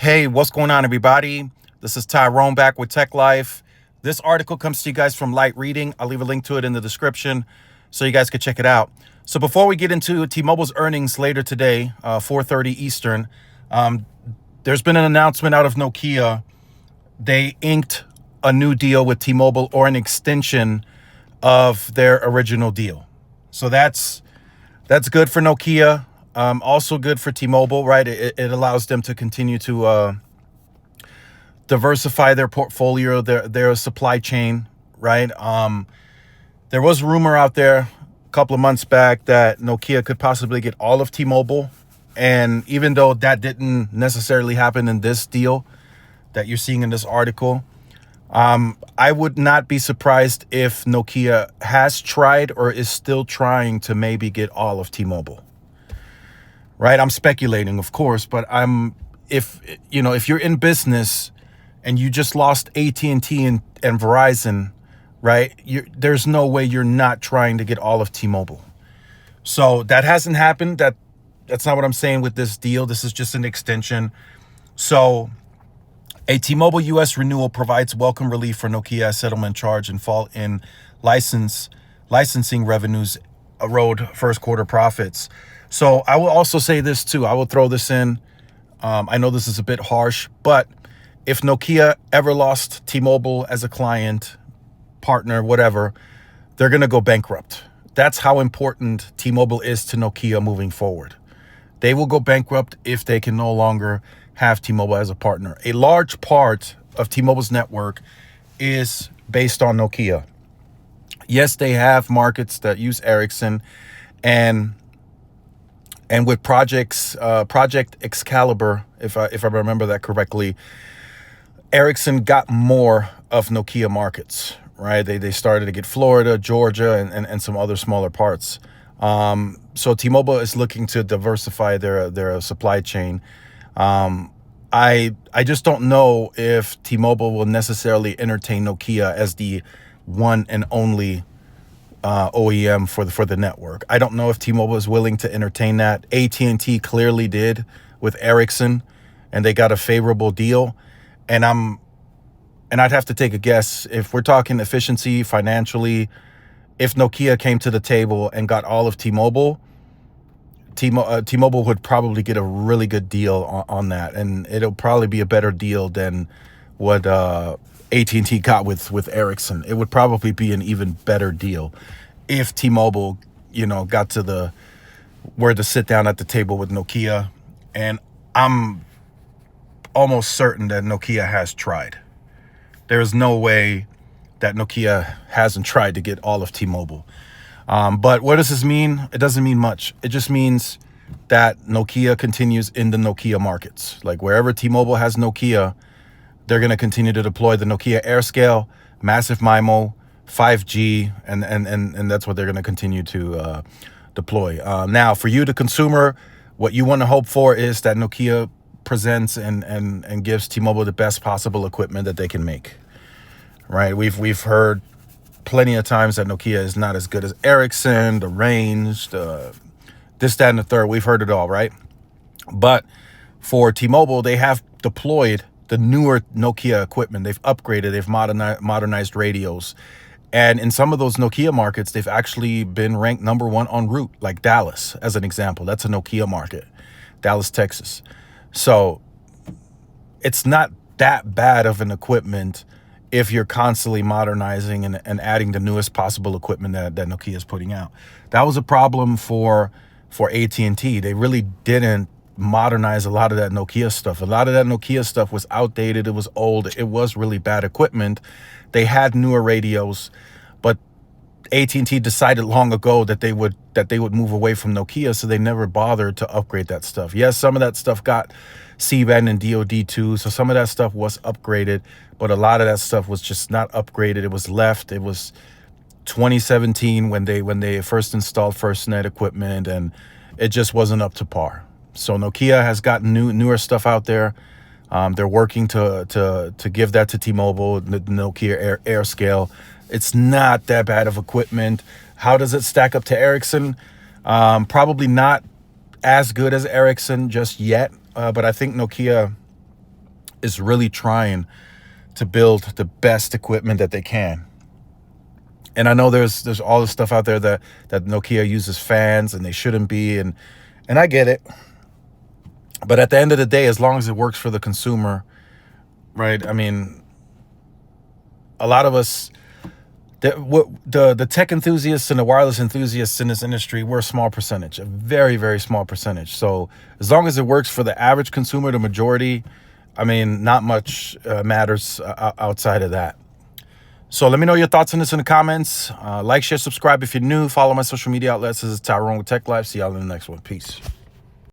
Hey, what's going on, everybody? This is Tyrone back with Tech Life. This article comes to you guys from Light Reading. I'll leave a link to it in the description so you guys can check it out. So before we get into T-Mobile's earnings later today, 4:30 Eastern, there's been an announcement out of Nokia. They inked a new deal with T-Mobile, or an extension of their original deal. So that's good for Nokia. Also good for T-Mobile, right? It allows them to continue to diversify their portfolio, their supply chain, right? There was rumor out there a couple of months back that Nokia could possibly get all of T-Mobile. And even though that didn't necessarily happen in this deal that you're seeing in this article, I would not be surprised if Nokia has tried or is still trying to maybe get all of T-Mobile. Right? I'm speculating, of course, but if you're in business and you just lost AT&T and Verizon, right? There's no way you're not trying to get all of T-Mobile. So that hasn't happened. That's not what I'm saying with this deal. This is just an extension. So a T-Mobile US renewal provides welcome relief for Nokia as settlement charge and fall in licensing revenues erode first quarter profits. So I will also say this too. I will throw this in. I know this is a bit harsh, but if Nokia ever lost T-Mobile as a client, partner, whatever, they're going to go bankrupt. That's how important T-Mobile is to Nokia moving forward. They will go bankrupt if they can no longer have T-Mobile as a partner. A large part of T-Mobile's network is based on Nokia. Yes, they have markets that use Ericsson, and with Project Excalibur, if I remember that correctly, Ericsson got more of Nokia markets, right? They started to get Florida, Georgia, and some other smaller parts. So T-Mobile is looking to diversify their supply chain. I just don't know if T-Mobile will necessarily entertain Nokia as the one and only OEM for the network. I don't know if T-Mobile is willing to entertain that. AT&T clearly did with Ericsson, and they got a favorable deal. And I'd have to take a guess, if we're talking efficiency financially, if Nokia came to the table and got all of T-Mobile, T-Mobile would probably get a really good deal on that, and it'll probably be a better deal than what AT&T got with Ericsson. It would probably be an even better deal if T-Mobile, got to where to sit down at the table with Nokia. And I'm almost certain that Nokia has tried. There's no way that Nokia hasn't tried to get all of T-Mobile. But what does this mean? It doesn't mean much. It just means that Nokia continues in the Nokia markets. Like wherever T-Mobile has Nokia, they're going to continue to deploy the Nokia AirScale, Massive MIMO, 5G, and that's what they're going to continue to deploy. Now, for you, the consumer, what you want to hope for is that Nokia presents and gives T-Mobile the best possible equipment that they can make. Right? We've heard plenty of times that Nokia is not as good as Ericsson, the range, this, that, and the third. We've heard it all, right? But for T-Mobile, they have deployed the newer Nokia equipment. They've upgraded, they've modernized radios. And in some of those Nokia markets, they've actually been ranked number one en route, like Dallas, as an example. That's a Nokia market, Dallas, Texas. So it's not that bad of an equipment if you're constantly modernizing and adding the newest possible equipment that Nokia is putting out. That was a problem for AT&T. They really didn't modernize a lot of that Nokia stuff. A lot of that Nokia stuff was outdated. It was old. It was really bad equipment. They had newer radios, but AT&T decided long ago that they would move away from Nokia, so they never bothered to upgrade that stuff. Yes, some of that stuff got C-band and DoD2, so some of that stuff was upgraded, but a lot of that stuff was just not upgraded. It was left. It was 2017 when they first installed FirstNet equipment, and it just wasn't up to par. So Nokia has got newer stuff out there. They're working to give that to T-Mobile, the Nokia AirScale. It's not that bad of equipment. How does it stack up to Ericsson? Probably not as good as Ericsson just yet, but I think Nokia is really trying to build the best equipment that they can. And I know there's all this stuff out there that Nokia uses fans and they shouldn't be, and I get it. But at the end of the day, as long as it works for the consumer, right? I mean, a lot of us, the tech enthusiasts and the wireless enthusiasts in this industry, we're a small percentage, a very, very small percentage. So as long as it works for the average consumer, the majority, I mean, not much matters outside of that. So let me know your thoughts on this in the comments. Like, share, subscribe if you're new. Follow my social media outlets. This is Tyrone with Tech Life. See y'all in the next one. Peace.